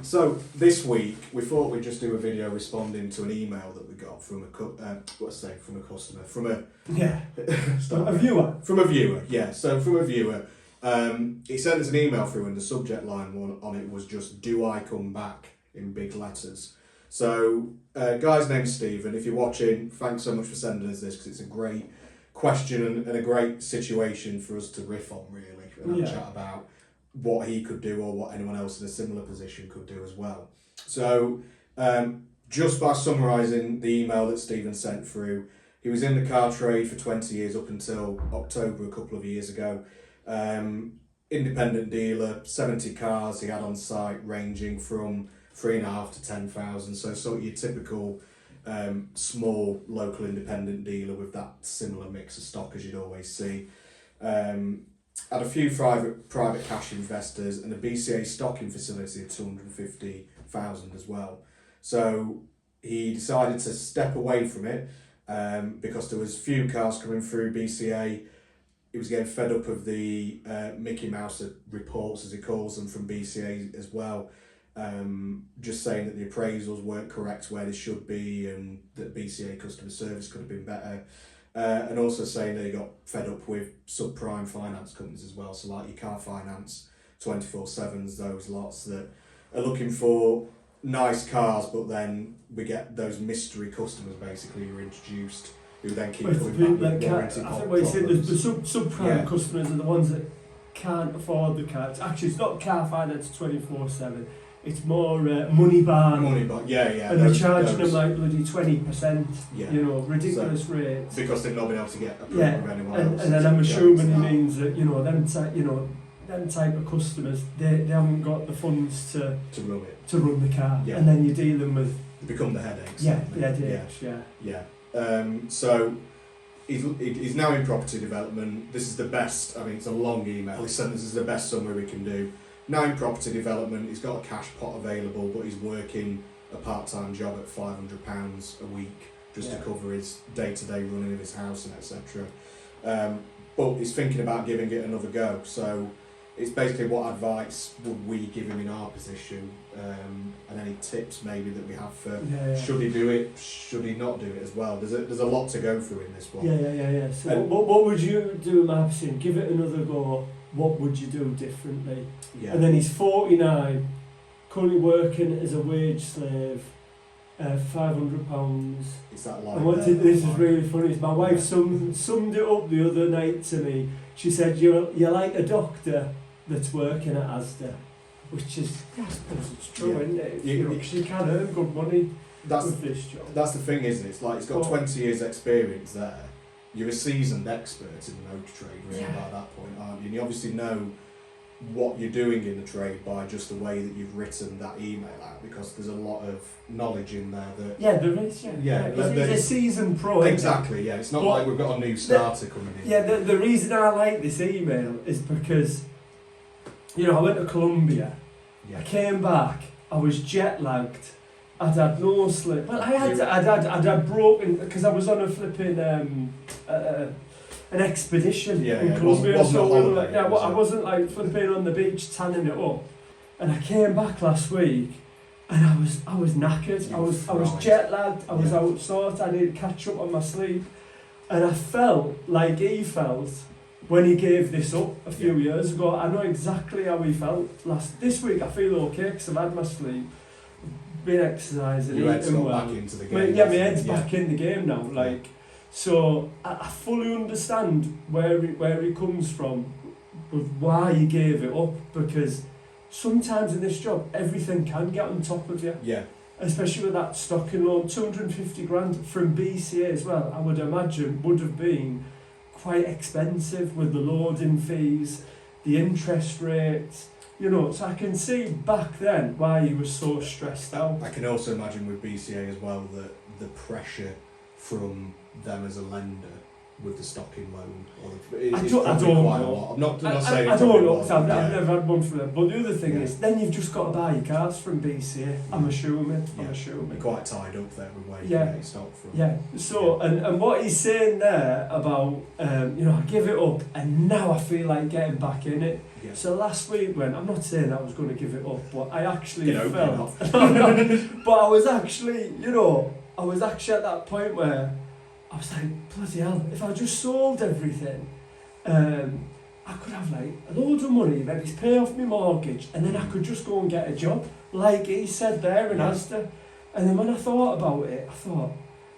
So this week we thought we'd just do a video responding to an email that we got from a customer, from a viewer. From a viewer, yeah. So from a viewer, he sent us an email through, and the subject line on it was just "Do I come back?" in big letters. So guy's name's Stephen. If you're watching, thanks so much for sending us this, because it's a great question and a great situation for us to riff on, really, and have a chat about what he could do or what anyone else in a similar position could do as well. So just by summarising the email that Stephen sent through, he was in the car trade for 20 years up until October a couple of years ago. Independent dealer, 70 cars he had on site, ranging from 3,500 to 10,000. So sort of your typical small local independent dealer with that similar mix of stock as you'd always see. Had a few private cash investors and a BCA stocking facility of 250,000 as well. So he decided to step away from it because there was few cars coming through BCA. He was getting fed up of the Mickey Mouse reports, as he calls them, from BCA as well. Just saying that the appraisals weren't correct where they should be, and that BCA customer service could have been better. And also saying that he got fed up with subprime finance companies as well. So like your car finance, 24/7s, those lots that are looking for nice cars, but then we get those mystery customers basically who are introduced, who then keep coming back with warranty problems. I think what you said, the subprime customers are the ones that can't afford the car. Actually, it's not car finance 24/7. It's more money bar. Yeah. And they're charging them like bloody 20%, ridiculous rates. Because they've not been able to get approved from anyone else. And then I'm assuming it means that, them type of customers, they haven't got the funds to run the car. Yeah. And then you're dealing with... They become the headaches. So he's now in property development. This is the best, it's a long email. He said this is the best summary we can do. Now in property development, he's got a cash pot available, but he's working a part-time job at £500 a week just to cover his day-to-day running of his house and etc. But he's thinking about giving it another go. So it's basically, what advice would we give him in our position, and any tips maybe that we have for should he do it, should he not do it as well? There's a lot to go through in this one. Yeah. So what would you do in my position? Give it another go. What would you do differently? Yeah. And then he's 49, currently working as a wage slave, £500. Is that like this is really funny. My wife summed it up the other night to me. She said, you're like a doctor that's working at Asda, which is, I suppose it's true, isn't it? Because you can earn good money with this job. That's the thing, isn't it? It's like he's got 20 years experience there. You're a seasoned expert in the motor trade, really, by that point, aren't you? And you obviously know what you're doing in the trade by just the way that you've written that email out, because there's a lot of knowledge in there that... Yeah, there is, He's a seasoned pro. Exactly, yeah. It's not like we've got a new starter coming in. Yeah, the reason I like this email is because, I went to Colombia, I came back, I was jet-lagged, I'd had no sleep. Well, I'd had broken, because I was on a flipping an expedition in Colombia. I wasn't like flipping on the beach tanning it up. And I came back last week, and I was knackered. I was jet lagged. I was out of sorts. I needed to catch up on my sleep, and I felt like he felt when he gave this up a few years ago. I know exactly how he felt this week. I feel okay because I've had my sleep. Been exercising, eating well. Back into the game. My head's back in the game now. So I fully understand where he comes from, with why he gave it up. Because sometimes in this job, everything can get on top of you. Yeah. Especially with that stocking loan, 250 grand from BCA as well. I would imagine would have been quite expensive with the loading fees, the interest rates. So I can see back then why he was so stressed out. I can also imagine with BCA as well that the pressure from them as a lender with the stocking loan? Or I it's don't probably quite a know. lot. I'm not saying I it's don't probably know, a lot, because I've yeah. never had one from them. But the other thing Yeah. is, then you've just got to buy your cars from BCA. I'm Yeah. assuming. Yeah. I'm assuming. You're quite tied up there with where you Yeah. can get your stock from. Yeah. So, and what he's saying there about, I give it up, and now I feel like getting back in it. Yeah. So last week when, I'm not saying I was going to give it up, but I actually You know, felt, but I was actually, I was actually at that point where I was like, bloody hell, if I just sold everything, I could have like a load of money, maybe pay off my mortgage, and then I could just go and get a job, like he said there in Asda. And then when I thought about it, I thought,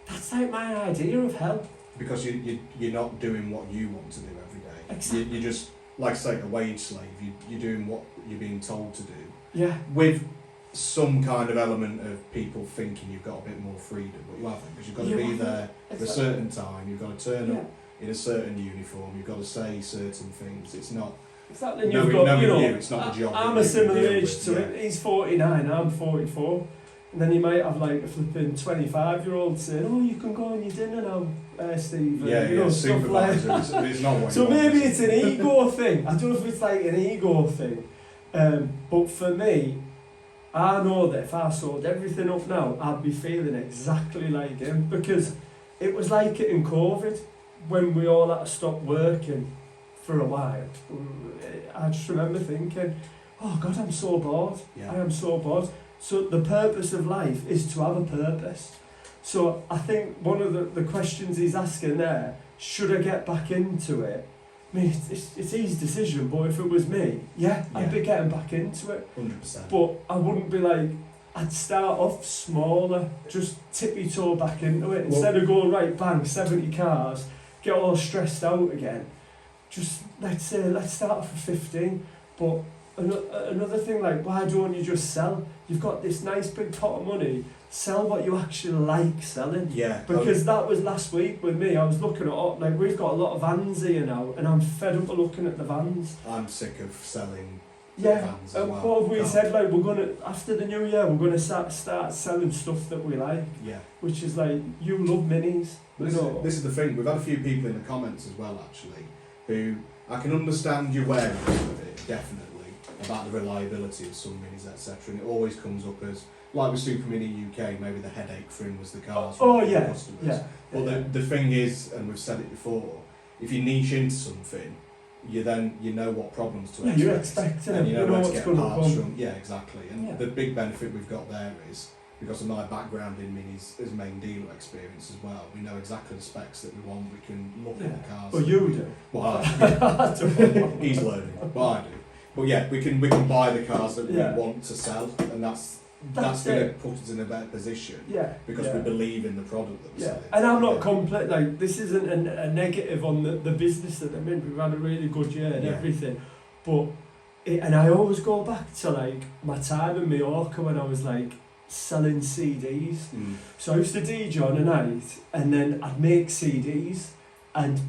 that's like my idea of hell. Because you're not doing what you want to do every day. Exactly. You're just, like I say, a wage slave. You're doing what you're being told to do. Yeah. With some kind of element of people thinking you've got a bit more freedom, but you haven't, because you've got to be there at a certain time, you've got to turn up in a certain uniform, you've got to say certain things. It's not... Exactly, and you've got, it's not the job. I'm a similar age to him. He's 49, I'm 44. And then you might have like a flipping 25-year-old saying, "Oh, you can go on your dinner now, Steve." Stuff like that. It's not what so you want, maybe it's an ego thing. I don't know if it's like an ego thing. But for me, I know that if I sold everything up now, I'd be feeling exactly like him, because it was like it in COVID when we all had to stop working for a while. I just remember thinking, oh God, I'm so bored. Yeah. I am so bored. So the purpose of life is to have a purpose. So I think one of the questions he's asking there, should I get back into it? I mean, it's his decision, but if it was me, I'd be getting back into it. 100%. But I wouldn't be like, I'd start off smaller, just tippy toe back into it, instead of going, right, bang, 70 cars, get all stressed out again. Just, let's start off with 15. But another thing, like, why don't you just sell? You've got this nice big pot of money, sell what you actually like selling. Yeah. Because that was last week with me. I was looking at, like, we've got a lot of vans here now, and I'm fed up of looking at the vans. I'm sick of selling vans as well. What have we said? Like, we're going to, after the new year, we're going to start selling stuff that we like. Yeah. Which is like, you love minis. This is the thing, we've had a few people in the comments as well, actually, who, I can understand your wariness of it, definitely, about the reliability of some minis, etc. And it always comes up as, like with Super Mini UK, maybe the headache for him was the cars for customers. But the thing is, and we've said it before, if you niche into something, you know what problems to expect. You're expecting and you know where to what's get parts come. from. Yeah, exactly. And the big benefit we've got there is, because of my background in minis as main dealer experience as well, we know exactly the specs that we want. We can look at the cars. Well, you do. Well, he's learning, but I do. But yeah, we can buy the cars that we want to sell, and that's going to put us in a better position. Yeah. Because we believe in the product that we're selling. And I'm not complete. Like, this isn't a negative on the business that I'm in. We've had a really good year and everything, but and I always go back to like my time in Mallorca when I was like selling CDs. So I used to DJ on a night, and then I'd make CDs, and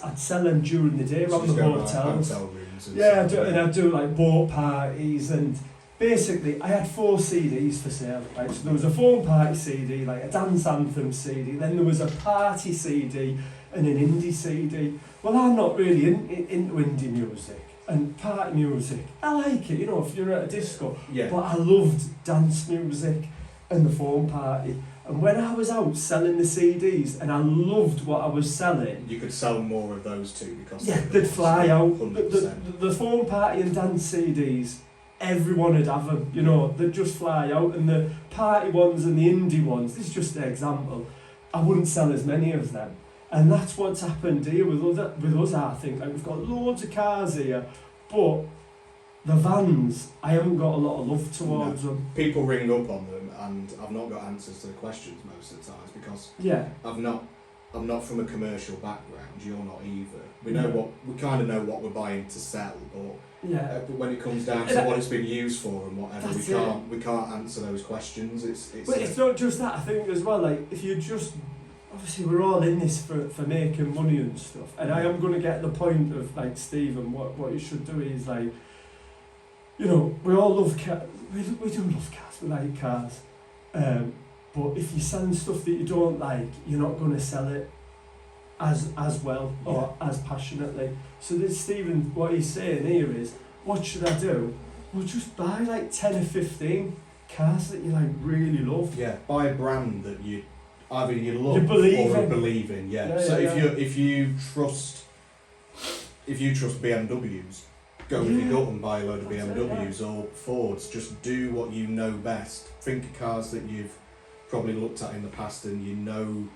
I'd sell them during the day around the hotels. Hotel rooms and I'd do like boat parties, and basically I had 4 CDs for sale. Right? So there was a phone party CD, like a dance anthem CD, then there was a party CD and an indie CD. Well, I'm not really into indie music and party music. I like it, if you're at a disco. Yeah. But I loved dance music and the phone party. And when I was out selling the CDs and I loved what I was selling, you could sell more of those too, because they'd fly out. The phone party and dance CDs, everyone would have them, they'd just fly out. And the party ones and the indie ones, this is just an example, I wouldn't sell as many of them. And that's what's happened here with us, I think. Like, we've got loads of cars here, but the vans, I haven't got a lot of love towards them. People ring up on them, and I've not got answers to the questions most of the times, because I'm not from a commercial background. You're not either. We kind of know what we're buying to sell, but when it comes down to what it's been used for and whatever, we can't answer those questions. It's not just that. I think as well, like, if you just, obviously we're all in this for making money and stuff, and I am going to get the point of, like, Stephen, what you should do is, like, we all love cars. We do love cars. We like cars. But if you're selling stuff that you don't like, you're not going to sell it. as well or as passionately. So this Stephen, what he's saying here is, what should I do? Well, just buy like 10 or 15 cars that you like really love. Yeah, buy a brand that you either you love You believe or in. believe in. Yeah. Yeah, So yeah, if you trust BMWs, go with your gut and buy a load of That's it, BMWs or Fords. Just do what you know best. Think of cars that you've probably looked at in the past and you know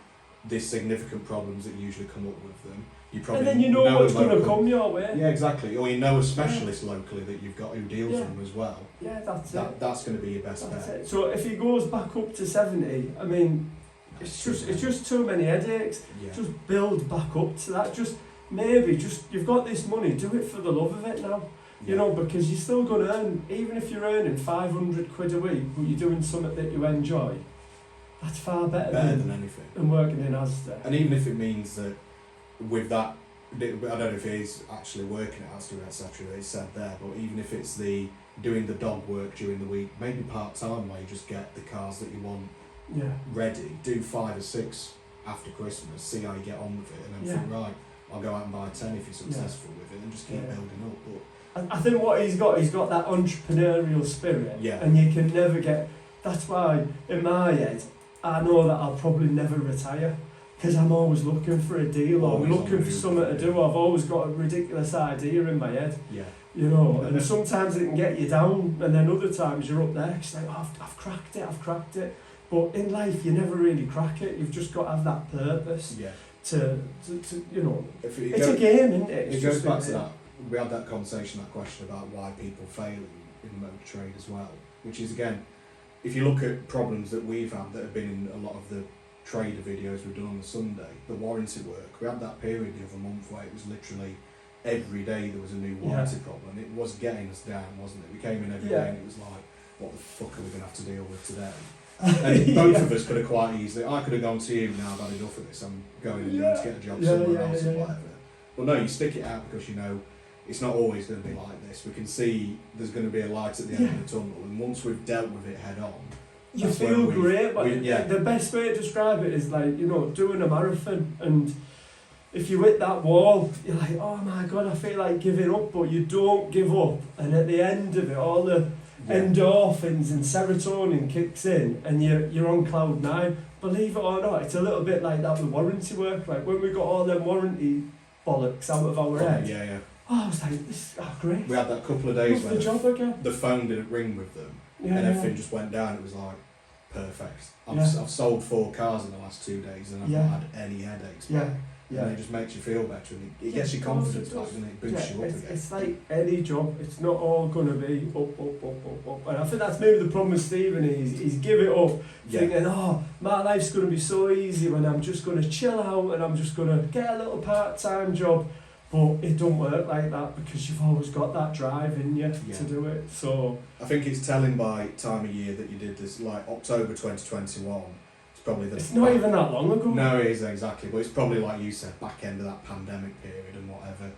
the significant problems that usually come up with them. You probably And then you know what's a going to local- come your way. Yeah, exactly. Or you know a specialist locally that you've got who deals with them as well. Yeah, that's it. That's going to be your best That's bet. it. So if he goes back up to 70, I mean, it's just too many headaches. Yeah. Just build back up to that. Maybe you've got this money, do it for the love of it now. You know, because you're still going to earn, even if you're earning 500 quid a week, but you're doing something that you enjoy, that's far better than anything. Than working in Asda. And even if it means that with that, I don't know if he's actually working at Asda, etc., he said there, but even if it's doing the dog work during the week, maybe part-time where you just get the cars that you want ready, do 5 or 6 after Christmas, see how you get on with it, and then think, right, I'll go out and buy 10 if you're successful with it, and just keep building up. But I think what he's got that entrepreneurial spirit, Yeah. and you can never get. That's why, in my head, I know that I'll probably never retire because I'm always looking for a deal or Always looking on the for move, something to do. I've always got a ridiculous idea in my head, Yeah. you know. And sometimes it can get you down, and then other times you're up there, it's like, oh, I've cracked it. But in life, you never really crack it. You've just got to have that purpose. Yeah. To you know, it's a game, isn't it? It goes back to that. We had that conversation, that question about why people fail in the motor trade as well, which is, again, if you look at problems that we've had that have been in a lot of the trader videos we've done on the Sunday, the warranty work, we had that period the other month where it was literally every day there was a new warranty problem. It was getting us down, wasn't it? We came in every day and it was like, what the fuck are we going to have to deal with today? And both of us could have quite easily, I could have gone to you, now I've had enough of this, I'm going to get a job somewhere else or whatever. But no, you stick it out because you know it's not always going to be like this. We can see there's going to be a light at the end of the tunnel, and once we've dealt with it head on, you feel great. But yeah. The best way to describe it is like, you know, doing a marathon, and if you hit that wall, you're like, oh my god, I feel like giving up, but you don't give up, and at the end of it, all the endorphins and serotonin kicks in, and you're on cloud 9. Believe it or not, it's a little bit like that with warranty work. Like when we got all them warranty bollocks out of our head. Yeah. Oh, I was like, this is great. We had that couple of days where the job again. The phone didn't ring with them, and everything just went down. It was like, perfect. I've sold 4 cars in the last 2 days, and I've not had any headaches. And it just makes you feel better, and it gets your confidence back, and it boosts you up again. It's like any job, it's not all going to be up. And I think that's maybe the problem with Stephen, he's give it up, thinking, oh, my life's going to be so easy when I'm just going to chill out and I'm just going to get a little part-time job. But it don't work like that because you've always got that drive in you to do it. So I think it's telling by time of year that you did this, like October 2021. Probably it's not even that long ago. No, it is exactly, but it's probably like you said, back end of that pandemic period and whatever.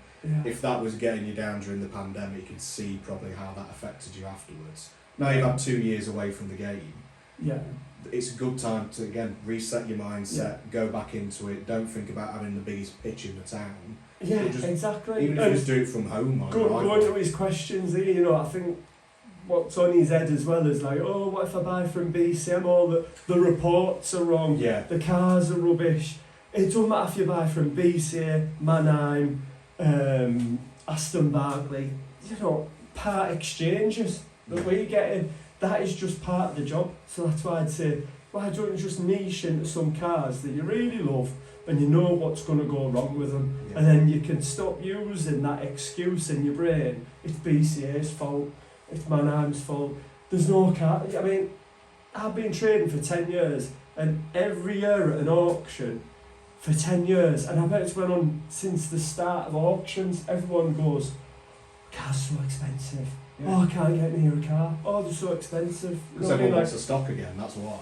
If that was getting you down during the pandemic, you could see probably how that affected you afterwards. Now you've had 2 years away from the game. Yeah, it's a good time to again reset your mindset, go back into it. Don't think about having the biggest pitch in the town. Yeah, exactly. Even if you just do it from home. Going to his questions here, you know, I think what's on his head as well is like, oh, what if I buy from BCM? All the reports are wrong, the cars are rubbish. It doesn't matter if you buy from BCA, Mannheim, Aston Barclay, you know, part exchanges that we're getting, that is just part of the job. So that's why I'd say, why don't you just niche into some cars that you really love and you know what's going to go wrong with them, and then you can stop using that excuse in your brain, it's BCA's fault, it's Mannheim's fault. There's no car. I mean, I've been trading for 10 years, and every year at an auction for 10 years, and I bet it's went on since the start of auctions, everyone goes, cars so expensive. Oh, I can't get near a car. Oh, they're so expensive. Because everyone wants to stock again, that's why.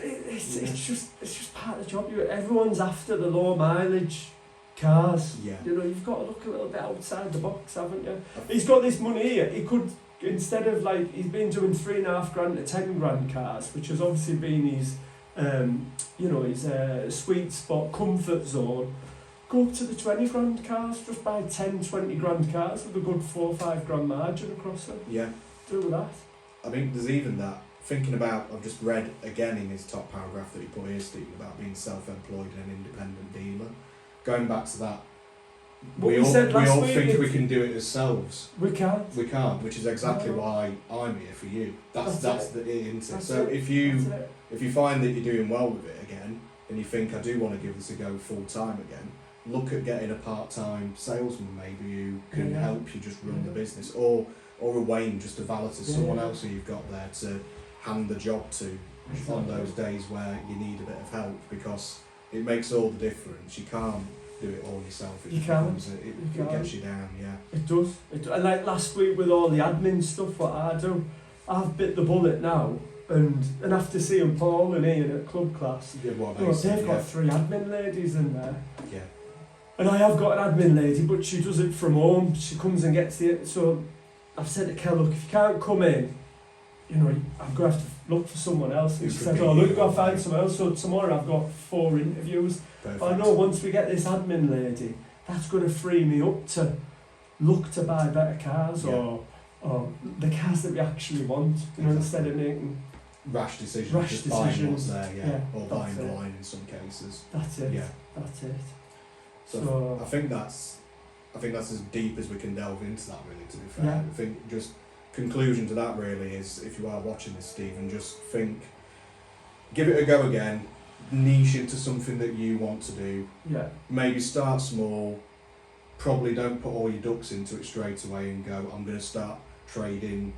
It's just part of the job. Everyone's after the low mileage cars. You know, you've got to look a little bit outside the box, haven't you? He's got this money here. He could, instead of like, he's been doing 3.5 grand to 10 grand cars, which has obviously been his, you know, his sweet spot, comfort zone. Go up to the 20 grand cars, just buy 10, 20 grand cars with a good 4 or 5 grand margin across them. Yeah. Do that. I mean, there's even that. Thinking about, I've just read again in his top paragraph that he put here, Stephen, about being self-employed and an independent dealer. Going back to that, we all think we can do it ourselves. We can't. We can't, which is exactly No. why I'm here for you. That's the it, isn't it? That's So it. if you find that you're doing well with it again, and you think I do want to give this a go full time again, look at getting a part-time salesman maybe who can Yeah. help you just run the business, or a Wayne, just a valet to someone else who you've got there to hand the job to on those days where you need a bit of help, because it makes all the difference. You can't do it all yourself. It You can't. It gets you down, yeah. It does. And like last week with all the admin stuff, what I do, I've bit the bullet now, and after seeing Paul and Ian at club class, Yeah, what they've got 3 admin ladies in there. Yeah. And I have got an admin lady, but she does it from home. She comes and gets it. So I've said to Kel, look, if you can't come in, you know, I'm going to have to look for someone else. And she said, oh, look, I've got to find someone else. So tomorrow I've got 4 interviews. Perfect. But I know once we get this admin lady, that's going to free me up to look to buy better cars, or the cars that we actually want, you know, instead of making rash decisions, just buying what's there, or buying it. blind in some cases. That's it. Yeah. That's it. So I think that's as deep as we can delve into that, really, to be fair. Yeah. I think just conclusion to that really is, if you are watching this, Stephen, just think, give it a go again, niche into something that you want to do. Yeah. Maybe start small, probably don't put all your ducks into it straight away and go, I'm going to start trading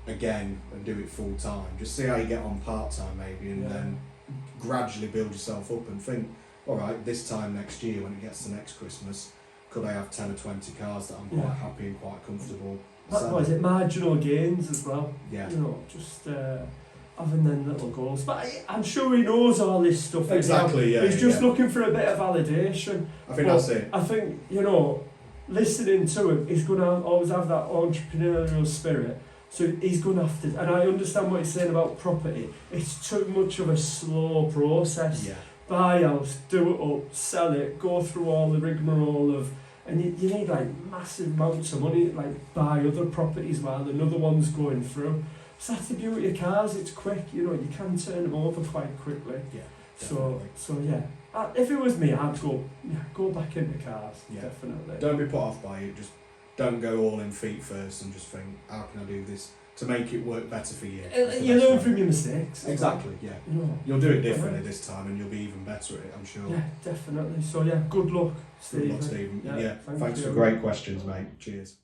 again and do it full time. Just see how you get on part time maybe, and then gradually build yourself up and think, alright, this time next year when it gets to next Christmas, could I have 10 or 20 cars that I'm quite happy and quite comfortable selling? What is it, marginal gains as well? Yeah. You know, just having them little goals. But I'm sure he knows all this stuff. Exactly, yeah. He's just looking for a bit of validation. I think that's it. I think, you know, listening to him, he's going to always have that entrepreneurial spirit. So he's going to have to, and I understand what he's saying about property. It's too much of a slow process. Yeah. Buy a house, do it up, sell it, go through all the rigmarole of, and you need like massive amounts of money, like buy other properties while another one's going through. So that's the beauty of cars, it's quick, you know, you can turn them over quite quickly. Yeah. So yeah, if it was me, I'd go back into cars, definitely. Don't be put off by it, just don't go all in feet first and just think, how can I do this to make it work better for you? You learn from your mistakes. Exactly, yeah. You know, you'll do it differently this time and you'll be even better at it, I'm sure. Yeah, definitely. So yeah, good luck, Stephen. Good luck, Stephen. Yeah, Thanks you. for great questions, mate. Cheers.